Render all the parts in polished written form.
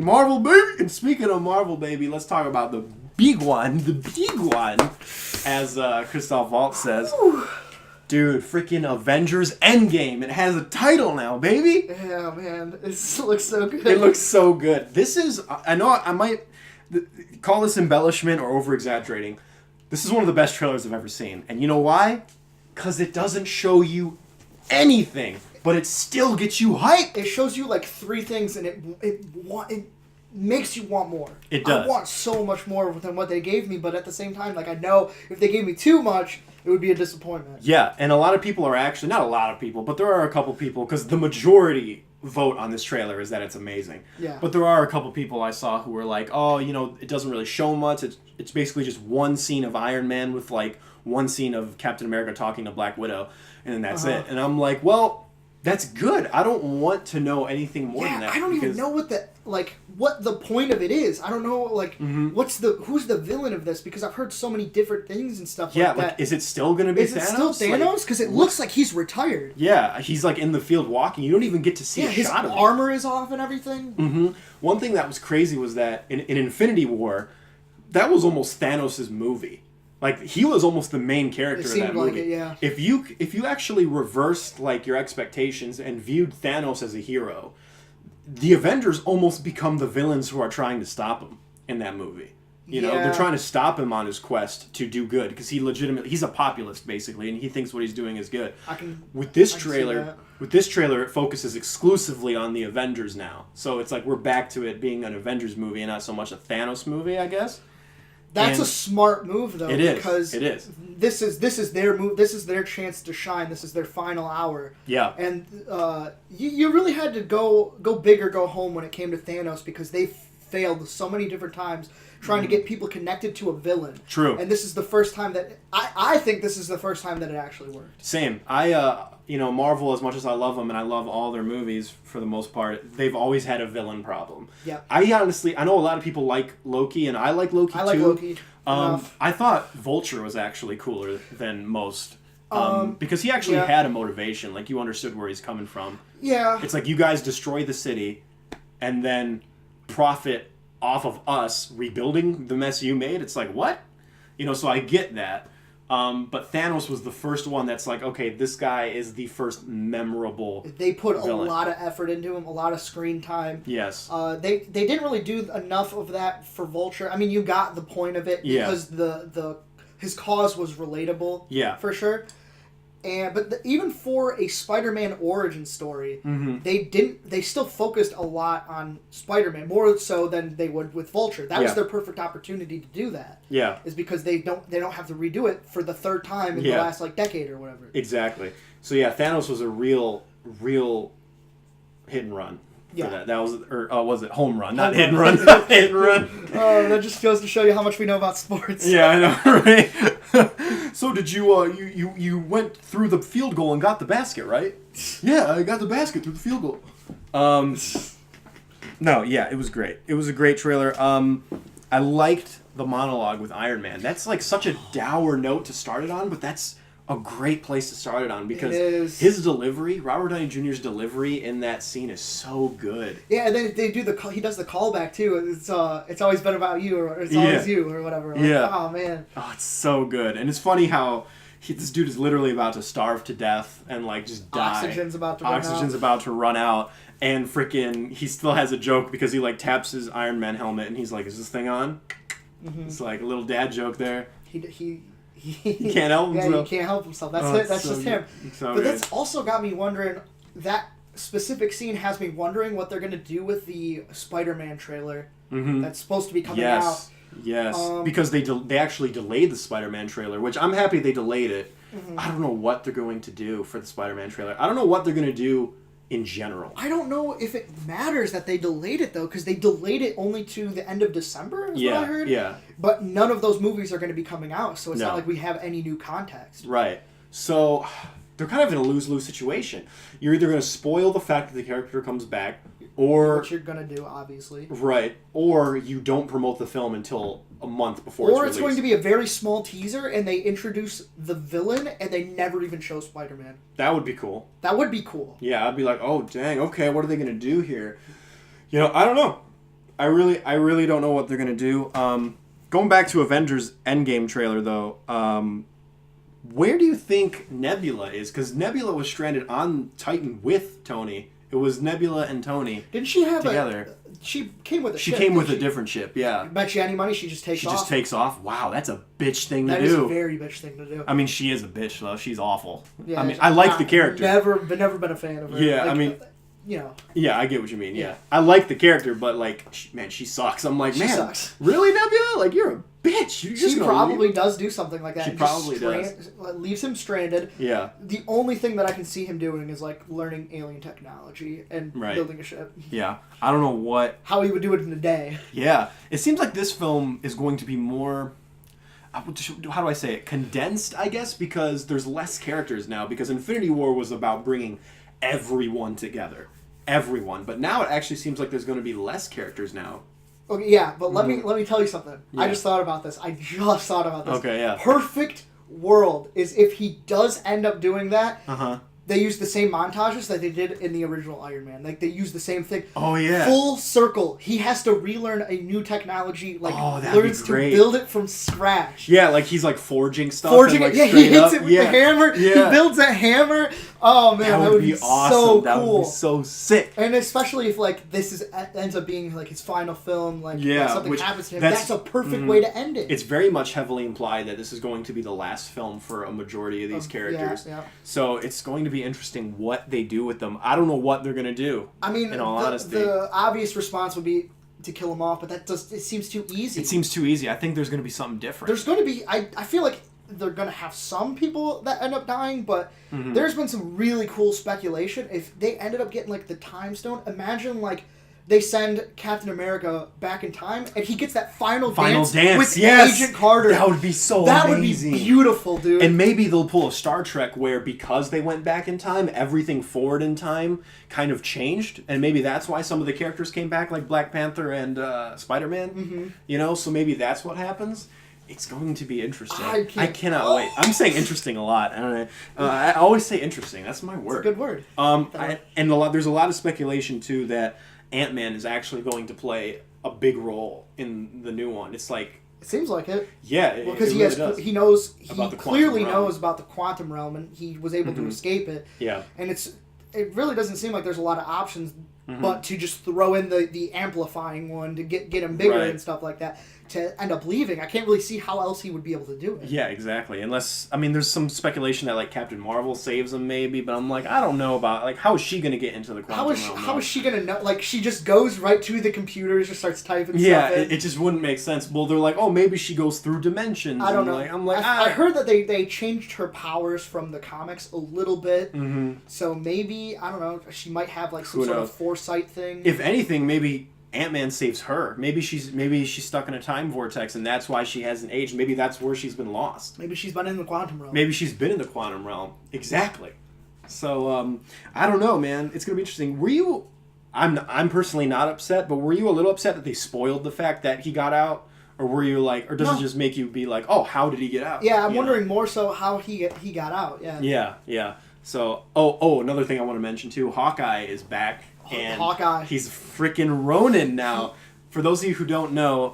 Marvel baby! And speaking of Marvel baby, let's talk about the big one, as Christoph Waltz says. Dude, freaking Avengers Endgame. It has a title now, baby! Yeah, man. It looks so good. It looks so good. This is, I know I might call this embellishment or over-exaggerating. This is one of the best trailers I've ever seen. And you know why? Because it doesn't show you anything, but it still gets you hyped. It shows you like three things, and it makes you want more. It does. I want so much more than what they gave me, but at the same time, like I know if they gave me too much, it would be a disappointment. Yeah, and a lot of people are actually, not a lot of people, but there are a couple people, because the majority vote on this trailer is that it's amazing. Yeah. But there are a couple people I saw who were like, oh, you know, it doesn't really show much. It's basically just one scene of Iron Man with like one scene of Captain America talking to Black Widow, and then that's it. And I'm like, well, that's good. I don't want to know anything more than that. I don't even know what the point of it is. I don't know who's the villain of this, because I've heard so many different things and stuff like that. Is it still going to be Thanos? Is it still Thanos? Because it looks like he's retired. Yeah, he's like in the field walking. You don't even get to see a shot of him. His armor is off and everything. One thing that was crazy was that in Infinity War, that was almost Thanos' movie. Like, he was almost the main character in that movie. Like it, yeah. If you actually reversed like your expectations and viewed Thanos as a hero, the Avengers almost become the villains who are trying to stop him in that movie. You know, they're trying to stop him on his quest to do good, because he's a populist basically, and he thinks what he's doing is good. With this trailer, it focuses exclusively on the Avengers now. So it's like we're back to it being an Avengers movie and not so much a Thanos movie, I guess. That's a smart move, though. It is. Because it is. This is their move. This is their chance to shine. This is their final hour. Yeah. And you really had to go big or go home when it came to Thanos, because they failed so many different times trying to get people connected to a villain. True. And this is the first time that I think this is the first time that it actually worked. Same. Marvel, as much as I love them and I love all their movies for the most part, they've always had a villain problem. Yeah. I know a lot of people like Loki, and I like Loki too. I like Loki. I thought Vulture was actually cooler than most. Because he actually had a motivation. Like, you understood where he's coming from. Yeah. It's like, you guys destroy the city and then profit off of us rebuilding the mess you made. It's like, what? So I get that. But Thanos was the first one that's like, okay, this guy is the first memorable They put villain. A lot of effort into him, a lot of screen time. Yes. They didn't really do enough of that for Vulture. I mean, you got the point of it because his cause was relatable. Yeah. For sure. But even for a Spider-Man origin story, they still focused a lot on Spider-Man, more so than they would with Vulture. That was their perfect opportunity to do that. Yeah. Is because they don't have to redo it for the third time in the last decade or whatever. Exactly. So Thanos was a real hit and run. Yeah. That was, was it home run? Not hit and run. Hit and run. Oh, that just goes to show you how much we know about sports. Yeah, I know, right? So did you went through the field goal and got the basket, right? Yeah, I got the basket through the field goal. It was great. It was a great trailer. I liked the monologue with Iron Man. That's like such a dour note to start it on, but that's a great place to start it on, because his delivery, Robert Downey Jr.'s delivery in that scene is so good. Yeah, and then he does the callback too. It's always been about you, or it's always you, or whatever. Like, oh man. Oh, it's so good, and it's funny how this dude is literally about to starve to death and like just die. Oxygen's about to run out. And freaking he still has a joke because he like taps his Iron Man helmet and he's like, "Is this thing on?" It's like a little dad joke there. He can't help himself. Yeah, he can't help himself. That's it. That's just him. But that's also got me wondering. That specific scene has me wondering what they're going to do with the Spider-Man trailer that's supposed to be coming out. Yes, because they actually delayed the Spider-Man trailer, which I'm happy they delayed it. I don't know what they're going to do for the Spider-Man trailer. I don't know what they're going to do in general. I don't know if it matters that they delayed it, though, because they delayed it only to the end of December, is what I heard. Yeah. But none of those movies are going to be coming out, so it's not like we have any new context. Right. So they're kind of in a lose-lose situation. You're either going to spoil the fact that the character comes back, or... Which you're going to do, obviously. Right. Or you don't promote the film until a month before it's released. Or it's going to be a very small teaser, and they introduce the villain, and they never even show Spider-Man. That would be cool. That would be cool. Yeah, I'd be like, oh, dang, okay, what are they going to do here? I don't know. I really don't know what they're gonna do. Going back to Avengers Endgame trailer though, where do you think Nebula is? Because Nebula was stranded on Titan with Tony. It was Nebula and Tony. Didn't she have together? She came with a ship. She came with a different ship. Yeah. Bet you any money she just takes off. She just takes off. Wow, that's a bitch thing to do. That is a very bitch thing to do. I mean, she is a bitch though. She's awful. Yeah, I mean, I like the character. Never been a fan of her. Yeah, like, I mean, you know. Yeah, I get what you mean. Yeah, I like the character, but like, man, she sucks. I'm like, she man, sucks. Really, Nebula? Like, you're a bitch. You're just she probably does do something like that. She probably does. Leaves him stranded. Yeah. The only thing that I can see him doing is like learning alien technology and building a ship. Yeah, I don't know how he would do it in a day. Yeah, it seems like this film is going to be more. How do I say it? Condensed, I guess, because there's less characters now. Because Infinity War was about bringing everyone together, everyone. But now it actually seems like there's going to be less characters now. Okay, yeah, but let me tell you something. Yeah. I just thought about this. Okay, yeah. Perfect world is if he does end up doing that. Uh-huh. They use the same montages that they did in the original Iron Man. Like, they use the same thing. Oh, yeah. Full circle. He has to relearn a new technology. Like, learns to build it from scratch. Yeah, like he's, like, forging stuff. Yeah, he hits it with the hammer. Yeah. He builds a hammer. Oh, man, that would be awesome. So cool. That would be so sick. And especially if, like, ends up being, like, his final film. Like, something happens to him. That's a perfect way to end it. It's very much heavily implied that this is going to be the last film for a majority of these characters. Yeah. So it's going to be interesting what they do with them. I don't know what they're going to do. I mean, in all honesty, the obvious response would be to kill them off, but it seems too easy. It seems too easy. I think there's going to be something different. There's going to be, I feel like they're going to have some people that end up dying, but there's been some really cool speculation. If they ended up getting, like, the Time Stone, imagine, like, they send Captain America back in time, and he gets that final dance with Agent Carter. That would be so amazing. That would be beautiful, dude. And maybe they'll pull a Star Trek where, because they went back in time, everything forward in time kind of changed, and maybe that's why some of the characters came back, like Black Panther and Spider-Man. Mm-hmm. You know, so maybe that's what happens. It's going to be interesting. I cannot wait. I'm saying interesting a lot. I always say interesting. That's my word. It's a good word. There's a lot of speculation, too, that Ant-Man is actually going to play a big role in the new one. It's like... It seems like it. Yeah, because he clearly knows about the quantum realm, and he was able to escape it. Yeah. And it really doesn't seem like there's a lot of options but to just throw in the amplifying one to get him bigger and stuff like that. To end up leaving, I can't really see how else he would be able to do it. Yeah, exactly. Unless, I mean, there's some speculation that, like, Captain Marvel saves him, maybe, but I'm like, I don't know about, like, how is she going to get into the quantum realm? How is she going to know? Like, she just goes right to the computers, just starts typing stuff in. It just wouldn't make sense. Well, they're like, oh, maybe she goes through dimensions. I don't know. I heard that they changed her powers from the comics a little bit, so maybe, I don't know, she might have, like, some sort of foresight thing. If anything, maybe Ant-Man saves her. Maybe she's stuck in a time vortex, and that's why she hasn't aged. Maybe that's where she's been lost. Maybe she's been in the quantum realm. Maybe she's been in the quantum realm. Exactly. So I don't know, man. It's gonna be interesting. Were you? I'm personally not upset, but were you a little upset that they spoiled the fact that he got out, or were you like, or does it just make you be like, oh, how did he get out? Yeah, I'm wondering more so how he got out. Yeah. Yeah. So another thing I want to mention too. Hawkeye is back. And Hawkeye. He's freaking Ronin now. For those of you who don't know,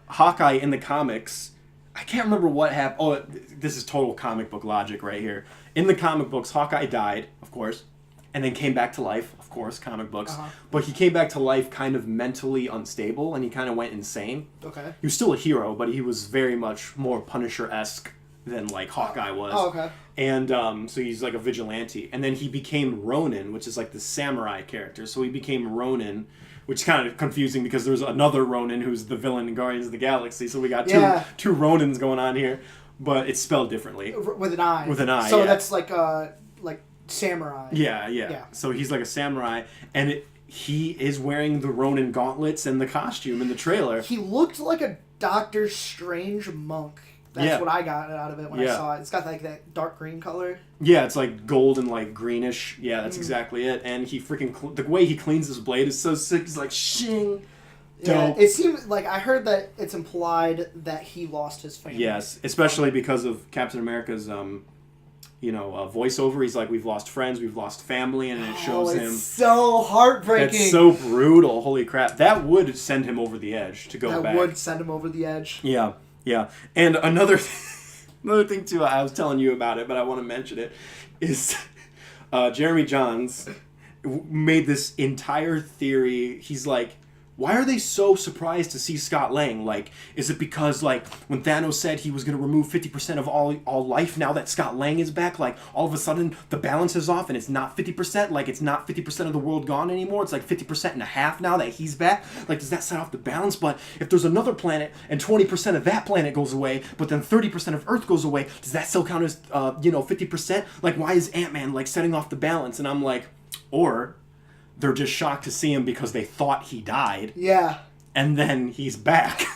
Hawkeye in the comics, I can't remember what happened. Oh, this is total comic book logic right here. In the comic books, Hawkeye died, of course, and then came back to life, of course, comic books. But he came back to life kind of mentally unstable, and he kind of went insane. Okay. He was still a hero, but he was very much more Punisher-esque than, like, Hawkeye was. Oh, okay. And so he's like a vigilante. And then he became Ronin, which is like the samurai character. So he became Ronin, which is kind of confusing because there's another Ronin who's the villain in Guardians of the Galaxy. So we got two Ronins going on here. But it's spelled differently. With an I. With an I, so that's like samurai. Yeah. So he's like a samurai. And he is wearing the Ronin gauntlets and the costume in the trailer. He looked like a Doctor Strange monk. That's what I got out of it when I saw it. It's got like that dark green color. Yeah, it's like gold and like greenish. Yeah, that's exactly it. And he freaking the way he cleans his blade is so sick. He's like shing. Dope. Yeah, it seems like I heard that it's implied that he lost his family. Yes, especially because of Captain America's voiceover. He's like, we've lost friends, we've lost family, and it shows him. So heartbreaking. That's so brutal. Holy crap. That would send him over the edge to go back. That would send him over the edge. Yeah, yeah. And another thing, too, I was telling you about it, but I want to mention it, is Jeremy Jahns made this entire theory. He's like, why are they so surprised to see Scott Lang? Like, is it because, like, when Thanos said he was going to remove 50% of all life, now that Scott Lang is back, like, all of a sudden the balance is off and it's not 50%? Like, it's not 50% of the world gone anymore? It's like 50% and a half now that he's back? Like, does that set off the balance? But if there's another planet and 20% of that planet goes away, but then 30% of Earth goes away, does that still count as, 50%? Like, why is Ant-Man, like, setting off the balance? And I'm like, or they're just shocked to see him because they thought he died. Yeah. And then he's back.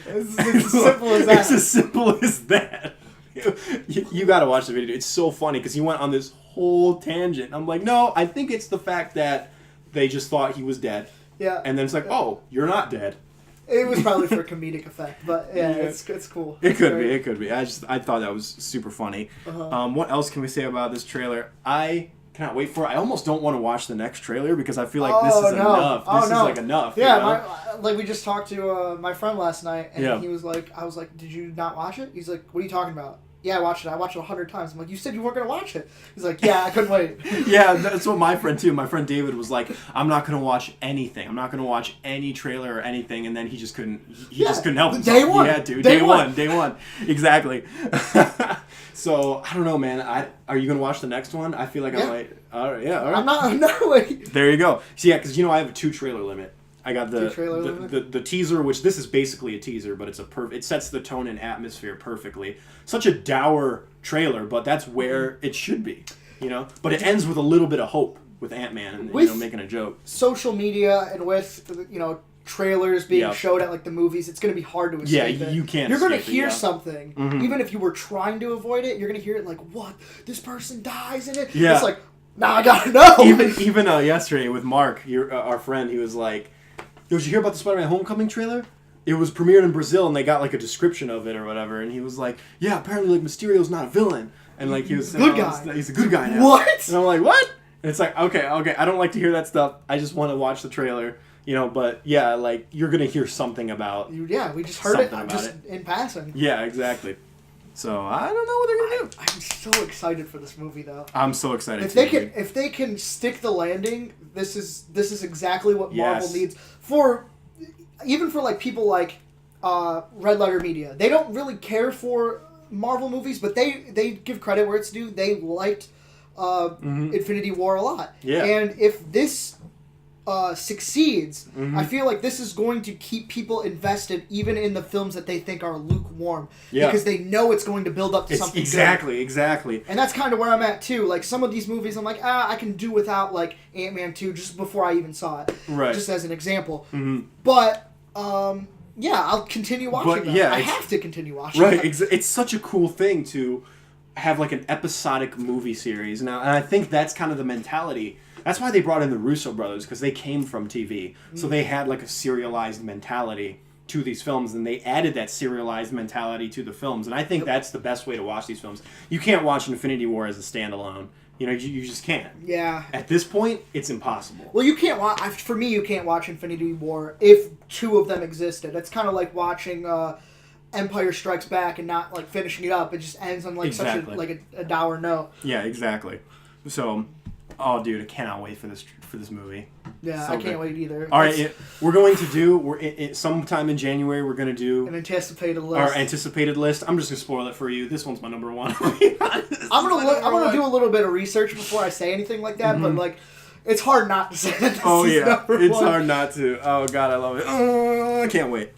It's as simple as that. It's as simple as that. You got to watch the video. It's so funny because he went on this whole tangent. I'm like, no, I think it's the fact that they just thought he was dead. Yeah. And then it's like, oh, you're not dead. It was probably for comedic effect, but yeah, it's cool. It could be. I thought that was super funny. Uh-huh. What else can we say about this trailer? I cannot wait for it. I almost don't want to watch the next trailer because I feel like this is enough. This is like enough. Yeah, we just talked to my friend last night, and he was like, I was like, did you not watch it? He's like, what are you talking about? Yeah, I watched it. I watched it 100 times. I'm like, you said you weren't going to watch it. He's like, yeah, I couldn't wait. Yeah, that's what my friend, too. My friend David was like, I'm not going to watch anything. I'm not going to watch any trailer or anything. And then he just couldn't, just couldn't help himself. Day one. Yeah, dude. Day one. Exactly. So, I don't know, man. Are you going to watch the next one? I feel like I might. All right. I'm not wait. There you go. So, yeah, because, I have a 2 trailer limit. I got the teaser, which this is basically a teaser, but it sets the tone and atmosphere perfectly. Such a dour trailer, but that's where it should be, But it ends with a little bit of hope with Ant-Man and making a joke. Social media and with trailers being showed at like the movies, it's going to be hard to escape. Yeah, you can't. You're going to hear something, even if you were trying to avoid it. You're going to hear it like, "What? This person dies in it." Yeah. It's like, now I gotta know. Even yesterday with Mark, our friend, he was like, did you hear about the Spider-Man Homecoming trailer? It was premiered in Brazil, and they got, like, a description of it or whatever, and he was like, yeah, apparently, like, Mysterio's not a villain. And, like, he was saying, good guy. He's a good guy now. What? And I'm like, what? And it's like, okay, I don't like to hear that stuff. I just want to watch the trailer, but, yeah, like, you're going to hear something about Yeah, we just heard it in passing. Yeah, exactly. So, I don't know what they're going to do. I'm so excited for this movie, though. I'm so excited, If they can stick the landing, this is exactly what Marvel needs. Even for like people like Red Letter Media. They don't really care for Marvel movies, but they give credit where it's due. They liked Infinity War a lot. Yeah. And if this succeeds, I feel like this is going to keep people invested even in the films that they think are lukewarm. Yeah. Because they know it's going to build up to something good. Exactly. And that's kind of where I'm at too. Like some of these movies I'm like, I can do without like Ant-Man 2 just before I even saw it. Right. Just as an example. Mm-hmm. But I'll continue watching them. Yeah, I have to continue watching them. Right. It's such a cool thing to have like an episodic movie series now, and I think that's kind of the mentality. That's why they brought in the Russo brothers, because they came from TV. So they had like a serialized mentality to these films, and they added that serialized mentality to the films. And I think that's the best way to watch these films. You can't watch Infinity War as a standalone. You just can't. Yeah. At this point, it's impossible. Well, you can't watch. For me, you can't watch Infinity War if 2 of them existed. It's kind of like watching Empire Strikes Back and not like finishing it up. It just ends on like such a dour note. Yeah, exactly. So. Oh, dude, I cannot wait for this movie. Yeah, so I can't wait either. All right, we're going to do sometime in January. We're going to do an anticipated list. Our anticipated list. I'm just going to spoil it for you. This one's my number 1. I'm gonna do a little bit of research before I say anything like that. But like, it's hard not to say that. It's hard not to. Oh God, I love it. Oh, I can't wait.